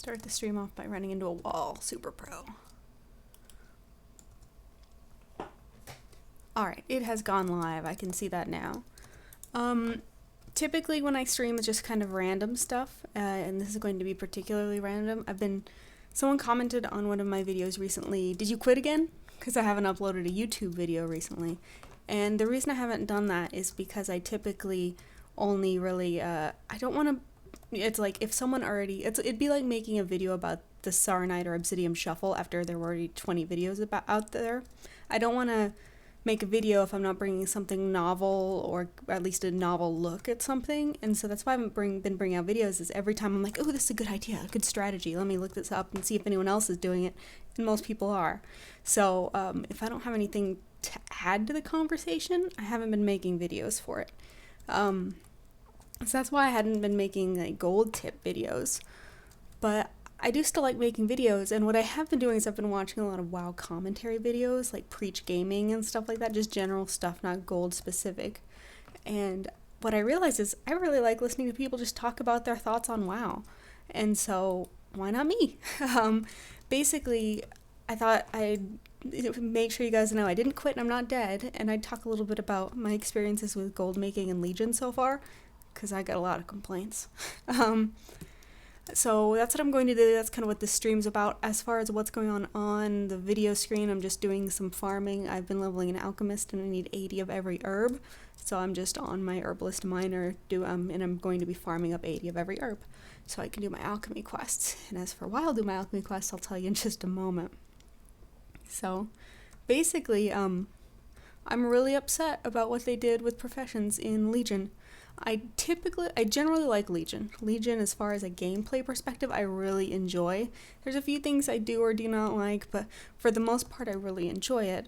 Start the stream off by running into a wall. Super pro. Alright, it has gone live. I can see that now. Typically when I stream, it's just kind of random stuff, and this is going to be particularly random. Someone commented on one of my videos recently, did you quit again? Because I haven't uploaded a YouTube video recently. And the reason I haven't done that is because I typically only really, I don't want to, it's like if someone already, it'd be like making a video about the Saronite or Obsidian Shuffle after there were already 20 videos out there. I don't want to make a video if I'm not bringing something novel, or at least a novel look at something. And so that's why I haven't been bringing out videos, is every time I'm like, oh, this is a good idea, a good strategy, let me look this up and see if anyone else is doing it, and most people are. So if I don't have anything to add to the conversation, I haven't been making videos for it. So that's why I hadn't been making like gold tip videos, but I do still like making videos, and what I have been doing is I've been watching a lot of WoW commentary videos, like Preach Gaming and stuff like that, just general stuff, not gold specific. And what I realized is I really like listening to people just talk about their thoughts on WoW, and so why not me? Basically, I thought I'd make sure you guys know I didn't quit and I'm not dead, and I'd talk a little bit about my experiences with gold making and Legion so far, because I got a lot of complaints. So that's what I'm going to do. That's kind of what this stream's about. As far as what's going on the video screen, I'm just doing some farming. I've been leveling an alchemist and I need 80 of every herb. So I'm just on my herbalist miner, and I'm going to be farming up 80 of every herb so I can do my alchemy quests. And as for why I'll do my alchemy quests, I'll tell you in just a moment. So basically, I'm really upset about what they did with Professions in Legion. I generally like Legion. Legion, as far as a gameplay perspective, I really enjoy. There's a few things I do or do not like, but for the most part, I really enjoy it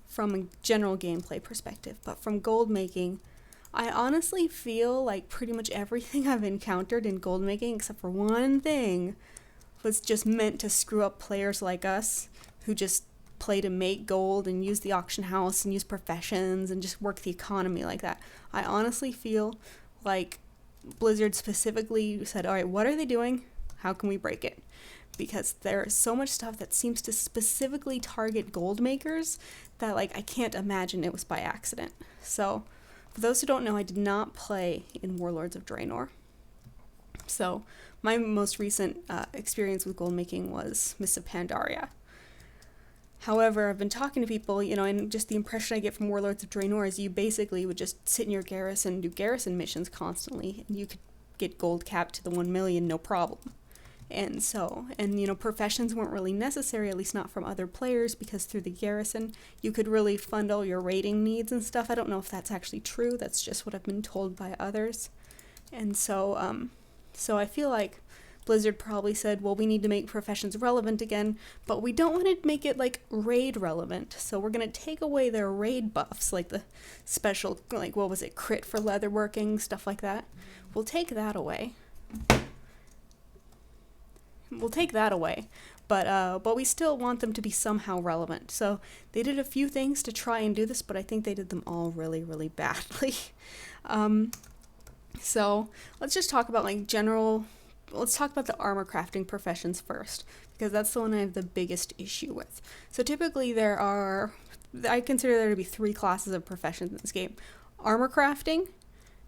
from a general gameplay perspective. But from gold making, I honestly feel like pretty much everything I've encountered in gold making, except for one thing, was just meant to screw up players like us, who just play to make gold and use the auction house and use professions and just work the economy like that. I honestly feel like Blizzard specifically said, all right, what are they doing? How can we break it? Because there's so much stuff that seems to specifically target gold makers that, like, I can't imagine it was by accident. So for those who don't know, I did not play in Warlords of Draenor. So my most recent experience with gold making was Mists of Pandaria. However, I've been talking to people, and just the impression I get from Warlords of Draenor is you basically would just sit in your garrison, do garrison missions constantly, and you could get gold capped to the 1 million, no problem. And professions weren't really necessary, at least not from other players, because through the garrison, you could really fund all your raiding needs and stuff. I don't know if that's actually true. That's just what I've been told by others. And so I feel like Blizzard probably said, well, we need to make professions relevant again, but we don't want to make it, like, raid relevant. So we're going to take away their raid buffs, like the special, like, what was it, crit for leatherworking, stuff like that. We'll take that away. But we still want them to be somehow relevant. So they did a few things to try and do this, but I think they did them all really, really badly. So let's just talk about, like, let's talk about the armor crafting professions first, because that's the one I have the biggest issue with. So typically I consider there to be 3 classes of professions in this game. Armor crafting,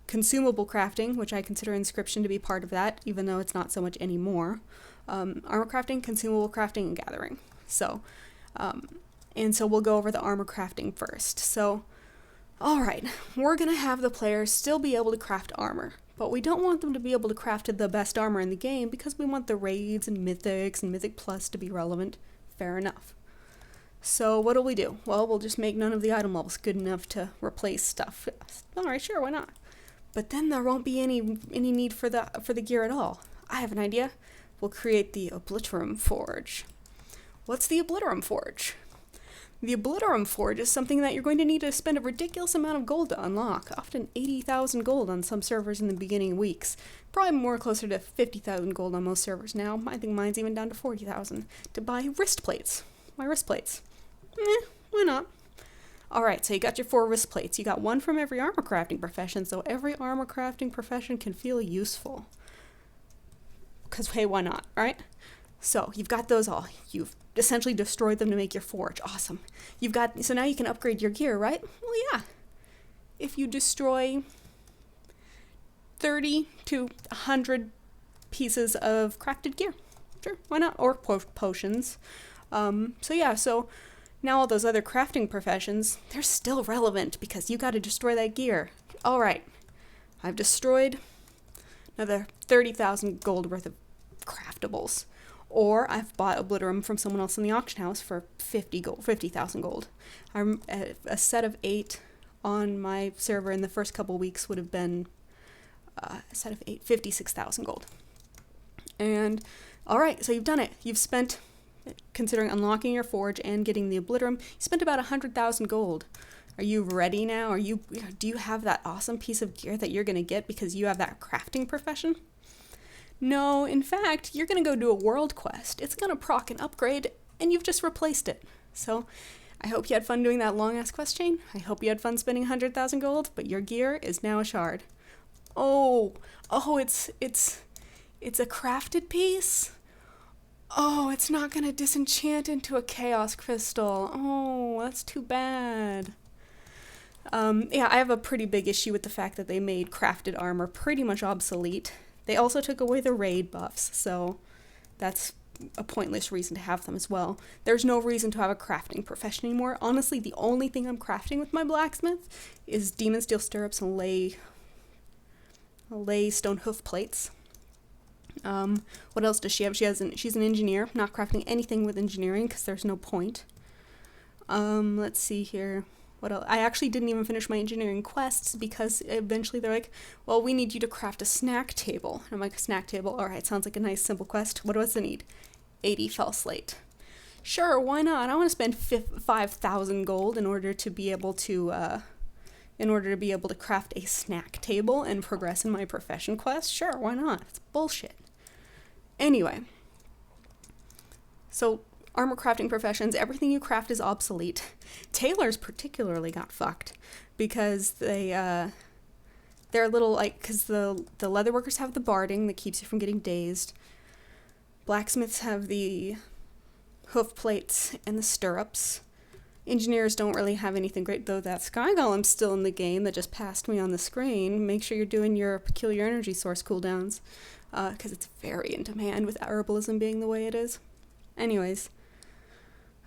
consumable crafting, which I consider Inscription to be part of that, even though it's not so much anymore. Armor crafting, consumable crafting, and gathering. So we'll go over the armor crafting first. So, alright, we're going to have the players still be able to craft armor. But we don't want them to be able to craft the best armor in the game because we want the raids and mythics and mythic plus to be relevant. Fair enough. So what do we do? Well, we'll just make none of the item levels good enough to replace stuff. Alright, sure, why not? But then there won't be any need for the gear at all. I have an idea. We'll create the Obliterum Forge. What's the Obliterum Forge? The Obliterum Forge is something that you're going to need to spend a ridiculous amount of gold to unlock, often 80,000 gold on some servers in the beginning weeks. Probably more closer to 50,000 gold on most servers now. I think mine's even down to 40,000 to buy wrist plates. My wrist plates. Why not? Alright, so you got your 4 wrist plates. You got 1 from every armor crafting profession, so every armor crafting profession can feel useful. because hey, why not, right? So you've got those all. You've essentially destroyed them to make your forge. Awesome. So now you can upgrade your gear, right? Well, yeah. If you destroy 30 to 100 pieces of crafted gear, sure, why not? Or potions. So now all those other crafting professions, they're still relevant because you got to destroy that gear. All right. I've destroyed another 30,000 gold worth of craftables. Or I've bought Obliterum from someone else in the auction house for 50,000 gold. A set of 8 on my server in the first couple weeks would have been a set of 8, 56,000 gold. And all right, so you've done it. You've spent, considering unlocking your forge and getting the Obliterum, you spent about 100,000 gold. Are you ready now? Do you have that awesome piece of gear that you're going to get because you have that crafting profession? No, in fact, you're going to go do a world quest. It's going to proc an upgrade, and you've just replaced it. So, I hope you had fun doing that long-ass quest chain. I hope you had fun spending 100,000 gold, but your gear is now a shard. Oh, it's a crafted piece? Oh, it's not going to disenchant into a chaos crystal. Oh, that's too bad. I have a pretty big issue with the fact that they made crafted armor pretty much obsolete. They also took away the raid buffs, so that's a pointless reason to have them as well. There's no reason to have a crafting profession anymore. Honestly, the only thing I'm crafting with my blacksmith is demon steel stirrups and lay stone hoof plates. What else does she have? She's an engineer. Not crafting anything with engineering because there's no point. Let's see here. What else? I actually didn't even finish my engineering quests because eventually they're like, well, we need you to craft a snack table. And I'm like, a snack table? All right, sounds like a nice simple quest. What does it need? 80 fell slate. Sure, why not? I want to spend 5,000 gold in order to be able to craft a snack table and progress in my profession quest. Sure, why not? It's bullshit. Anyway, so armor crafting professions, everything you craft is obsolete. Tailors particularly got fucked because they're a little because the leatherworkers have the barding that keeps you from getting dazed. Blacksmiths have the hoof plates and the stirrups. Engineers don't really have anything great, though that Sky Golem's still in the game that just passed me on the screen. Make sure you're doing your peculiar energy source cooldowns because it's very in demand with herbalism being the way it is. Anyways.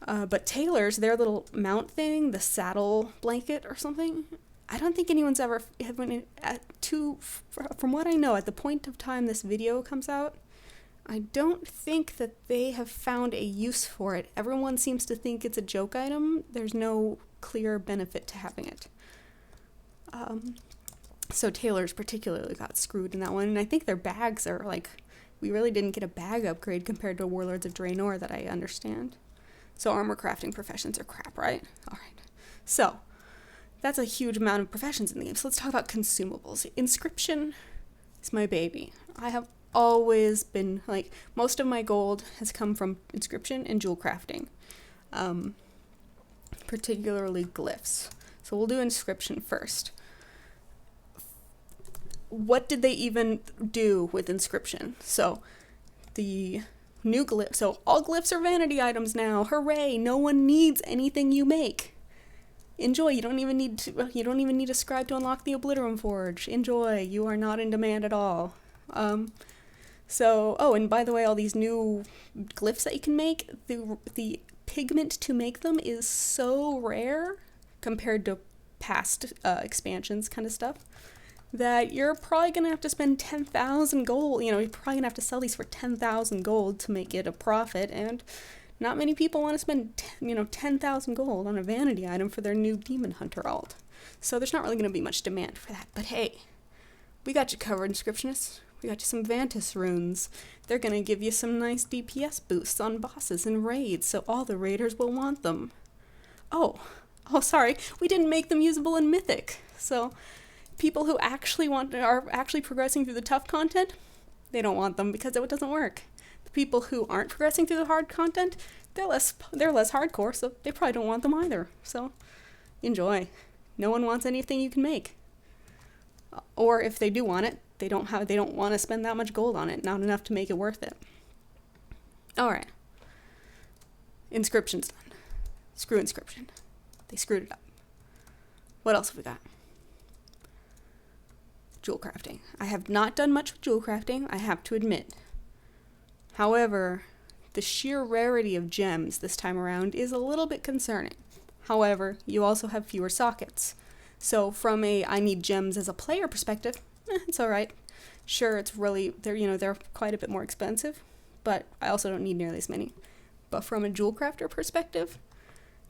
But tailors, their little mount thing, the saddle blanket or something, I don't think anyone's ever, from what I know, at the point of time this video comes out, I don't think that they have found a use for it. Everyone seems to think it's a joke item. There's no clear benefit to having it. So tailors particularly got screwed in that one, and I think their bags are we really didn't get a bag upgrade compared to Warlords of Draenor that I understand. So armor crafting professions are crap, right? All right. So that's a huge amount of professions in the game. So let's talk about consumables. Inscription is my baby. I have always been, most of my gold has come from Inscription and jewel crafting. Particularly glyphs. So we'll do Inscription first. What did they even do with Inscription? So the new glyph. So all glyphs are vanity items now. Hooray! No one needs anything you make. Enjoy. You don't even need a scribe to unlock the Obliterum Forge. Enjoy. You are not in demand at all. And by the way, all these new glyphs that you can make, the pigment to make them is so rare compared to past expansions kind of stuff, that you're probably going to have to spend 10,000 gold. You're probably going to have to sell these for 10,000 gold to make it a profit, and not many people want to spend 10,000 gold on a vanity item for their new Demon Hunter alt. So there's not really going to be much demand for that. But hey, we got you covered, Inscriptionists. We got you some Vantis runes. They're going to give you some nice DPS boosts on bosses and raids, so all the raiders will want them. Oh, sorry, we didn't make them usable in Mythic. So people who are actually progressing through the tough content, they don't want them because it doesn't work. The people who aren't progressing through the hard content, they're less hardcore, so they probably don't want them either. So enjoy. No one wants anything you can make. Or if they do want it, they don't want to spend that much gold on it, not enough to make it worth it. All right. Inscription's done. Screw Inscription. They screwed it up. What else have we got? Jewel crafting. I have not done much with jewel crafting, I have to admit. However, the sheer rarity of gems this time around is a little bit concerning. However, you also have fewer sockets. So from a I need gems as a player perspective, it's alright. Sure, it's really, they're quite a bit more expensive, but I also don't need nearly as many. But from a jewel crafter perspective,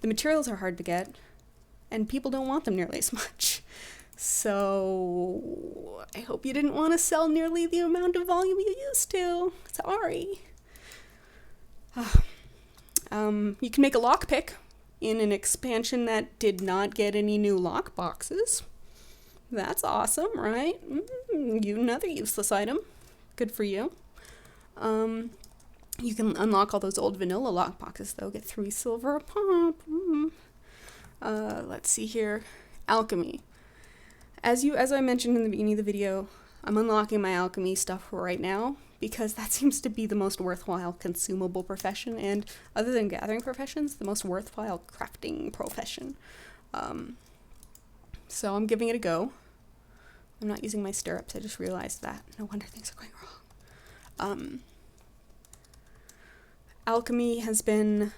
the materials are hard to get, and people don't want them nearly as much. So I hope you didn't want to sell nearly the amount of volume you used to. Sorry. You can make a lockpick in an expansion that did not get any new lock boxes. That's awesome, right? Another useless item. Good for you. You can unlock all those old vanilla lock boxes, though. Get 3 silver a pop. Let's see here. Alchemy. As I mentioned in the beginning of the video, I'm unlocking my alchemy stuff right now because that seems to be the most worthwhile consumable profession, and other than gathering professions, the most worthwhile crafting profession. So I'm giving it a go. I'm not using my stirrups, I just realized that. No wonder things are going wrong. Alchemy has been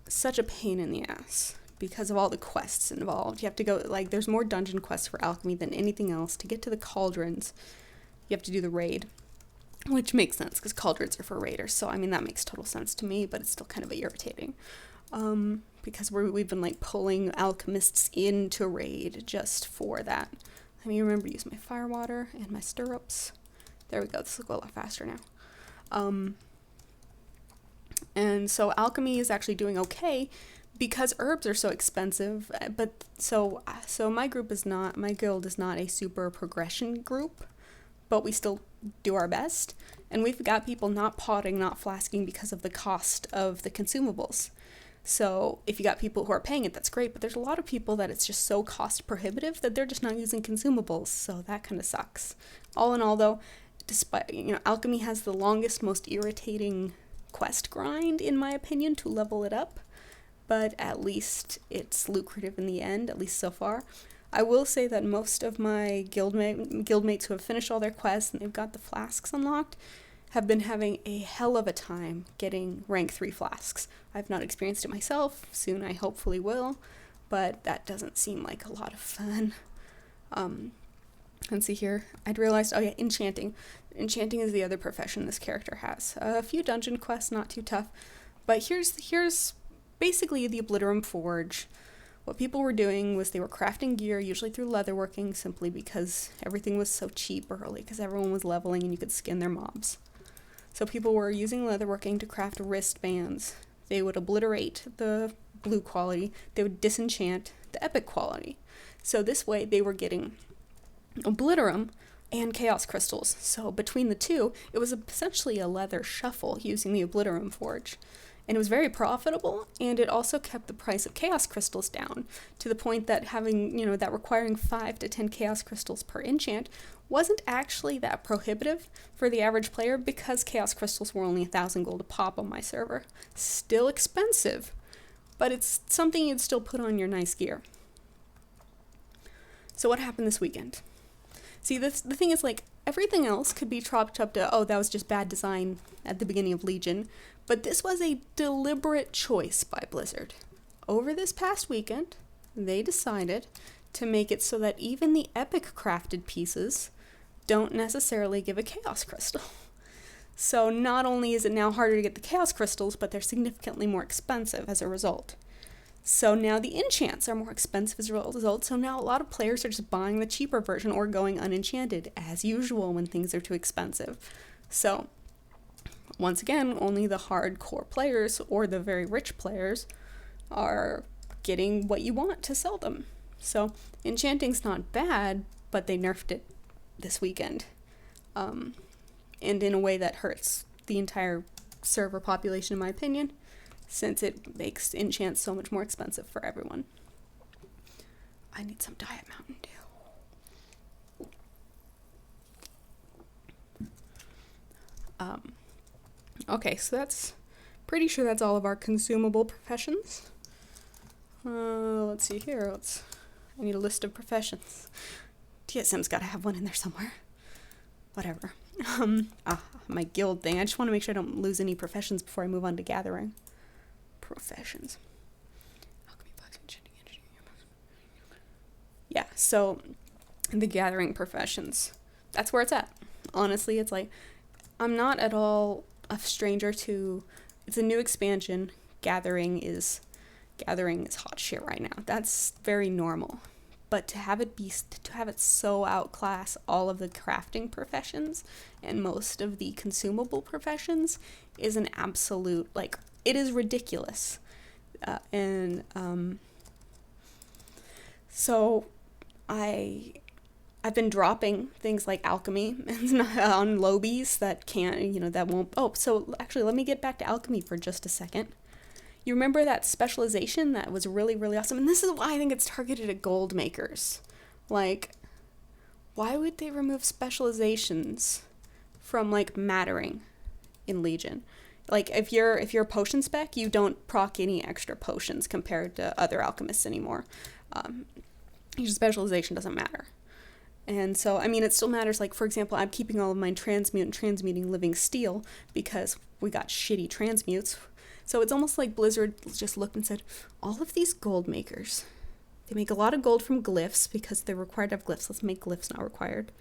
such a pain in the ass because of all the quests involved. You have to go, there's more dungeon quests for alchemy than anything else. To get to the cauldrons, you have to do the raid, which makes sense because cauldrons are for raiders. So, that makes total sense to me, but it's still kind of irritating. Because we've been, pulling alchemists into raid just for that. Let me remember to use my firewater and my stirrups. There we go. This will go a lot faster now. And so alchemy is actually doing okay because herbs are so expensive, but so my guild is not a super progression group, but we still do our best, and we've got people not potting, not flasking because of the cost of the consumables. So if you got people who are paying it, that's great, but there's a lot of people that it's just so cost prohibitive that they're just not using consumables, so that kind of sucks. All in all, though, despite, alchemy has the longest, most irritating quest grind, in my opinion, to level it up, but at least it's lucrative in the end, at least so far. I will say that most of my guildmates who have finished all their quests and they've got the flasks unlocked have been having a hell of a time getting rank 3 flasks. I've not experienced it myself, soon I hopefully will, but that doesn't seem like a lot of fun. Let's see here. I'd realized, Enchanting. Enchanting is the other profession this character has. A few dungeon quests, not too tough, but here's basically the Obliterum Forge. What people were doing was they were crafting gear, usually through leatherworking, simply because everything was so cheap early, because everyone was leveling and you could skin their mobs. So people were using leatherworking to craft wristbands. They would obliterate the blue quality, they would disenchant the epic quality. So this way they were getting Obliterum and Chaos Crystals. So between the two, it was essentially a leather shuffle using the Obliterum Forge. And it was very profitable, and it also kept the price of Chaos Crystals down, to the point that having, that requiring 5 to 10 Chaos Crystals per enchant wasn't actually that prohibitive for the average player because Chaos Crystals were only 1,000 gold a pop on my server. Still expensive, but it's something you'd still put on your nice gear. So what happened this weekend? See, the thing is, everything else could be chopped up to, that was just bad design at the beginning of Legion, but this was a deliberate choice by Blizzard. Over this past weekend, they decided to make it so that even the epic crafted pieces don't necessarily give a Chaos Crystal. So not only is it now harder to get the Chaos Crystals, but they're significantly more expensive as a result. So now the enchants are more expensive as a result, so now a lot of players are just buying the cheaper version or going unenchanted, as usual when things are too expensive. So, once again, only the hardcore players or the very rich players are getting what you want to sell them. So, enchanting's not bad, but they nerfed it this weekend. And in a way that hurts the entire server population, in my opinion, since it makes enchants so much more expensive for everyone. I need some Diet Mountain Dew. Okay, so that's pretty sure that's all of our consumable professions. Let's see here. I need a list of professions. TSM's got to have one in there somewhere. Whatever. My guild thing. I just want to make sure I don't lose any professions before I move on to gathering. Professions. Alchemy, Blizz, Enchanting, yeah, so the gathering professions. That's where it's at. Honestly, it's like, I'm not at all a stranger to, it's a new expansion. Gathering is hot shit right now. That's very normal. But to have it so outclass all of the crafting professions and most of the consumable professions is an absolute, like, it is ridiculous. So I've been dropping things like alchemy on lobies that can't, that won't. Oh, so actually, let me get back to alchemy for just a second. You remember that specialization that was really, really awesome? And this is why I think it's targeted at gold makers. Like, why would they remove specializations from, like, mattering in Legion? Like, if you're a potion spec, you don't proc any extra potions compared to other alchemists anymore. Your specialization doesn't matter. And so, I mean, it still matters. Like, for example, I'm keeping all of mine transmute and transmuting living steel because we got shitty transmutes. So it's almost like Blizzard just looked and said, all of these gold makers, they make a lot of gold from glyphs because they're required to have glyphs. Let's make glyphs not required.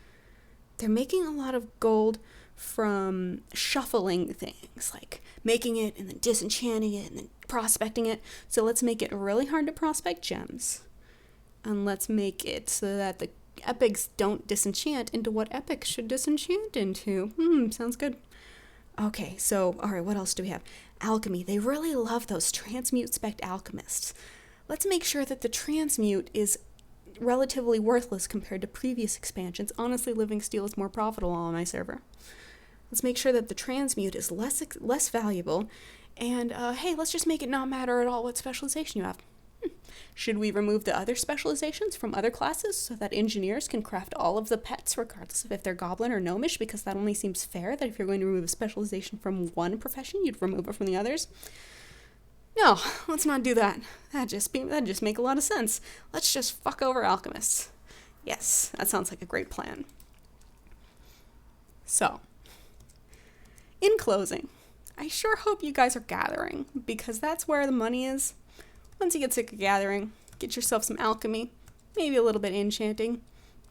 They're making a lot of gold from shuffling things, like making it and then disenchanting it and then prospecting it. So let's make it really hard to prospect gems. And let's make it so that the epics don't disenchant into what epics should disenchant into. Sounds good. Okay, so, alright, what else do we have? Alchemy. They really love those transmute spec alchemists. Let's make sure that the transmute is relatively worthless compared to previous expansions. Honestly, living steel is more profitable on my server. Let's make sure that the transmute is less valuable. And, hey, let's just make it not matter at all what specialization you have. Should we remove the other specializations from other classes so that engineers can craft all of the pets regardless of if they're goblin or gnomish? Because that only seems fair that if you're going to remove a specialization from one profession, you'd remove it from the others. No, let's not do that. That'd just make a lot of sense. Let's just fuck over alchemists. Yes, that sounds like a great plan. So, in closing, I sure hope you guys are gathering, because that's where the money is. Once you get sick of gathering, get yourself some alchemy, maybe a little bit enchanting.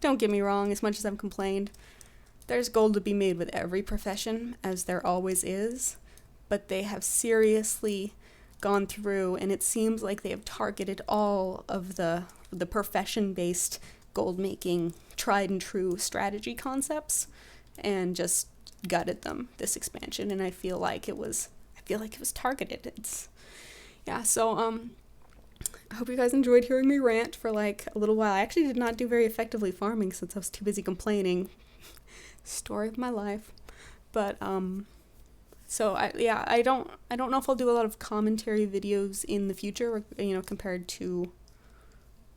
Don't get me wrong, as much as I've complained, there's gold to be made with every profession, as there always is, but they have seriously gone through, and it seems like they have targeted all of the profession-based gold-making, tried-and-true strategy concepts, and just gutted them this expansion, and I feel like it was targeted. So I hope you guys enjoyed hearing me rant for like a little while. I actually did not do very effectively farming since I was too busy complaining. Story of my life. But so I don't know if I'll do a lot of commentary videos in the future, compared to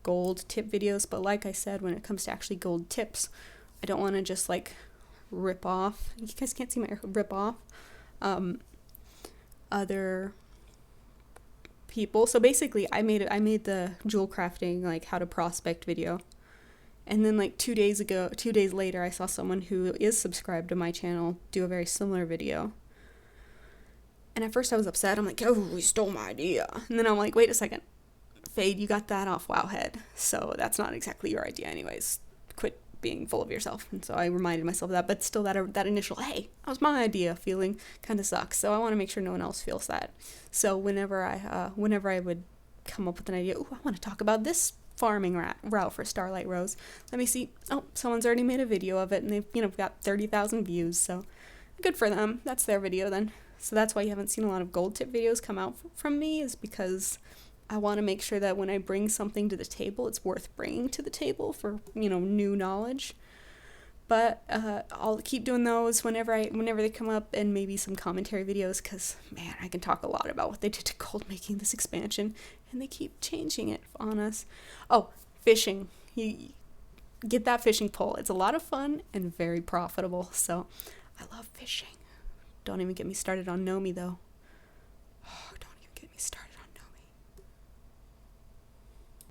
gold tip videos, but like I said, when it comes to actually gold tips, I don't want to just like rip off. You guys can't see my rip off other people. So basically I made the jewel crafting, like how to prospect video, and then like 2 days later I saw someone who is subscribed to my channel do a very similar video, and at first I was upset. I'm like, oh, we stole my idea. And then I'm like, wait a second, Fade, you got that off Wowhead, so that's not exactly your idea anyways. Quit being full of yourself. And so I reminded myself of that, but still that initial, hey, that was my idea feeling kind of sucks. So I want to make sure no one else feels that. So whenever I would come up with an idea, I want to talk about this farming route for Starlight Rose. Let me see. Oh, someone's already made a video of it, and they've got 30,000 views. So good for them. That's their video then. So that's why you haven't seen a lot of gold tip videos come out from me, is because I want to make sure that when I bring something to the table, it's worth bringing to the table for, new knowledge. But I'll keep doing those whenever they come up, and maybe some commentary videos, because, man, I can talk a lot about what they did to gold making this expansion, and they keep changing it on us. Oh, fishing. You get that fishing pole. It's a lot of fun and very profitable, so I love fishing. Don't even get me started on Nomi, though. Oh, don't even get me started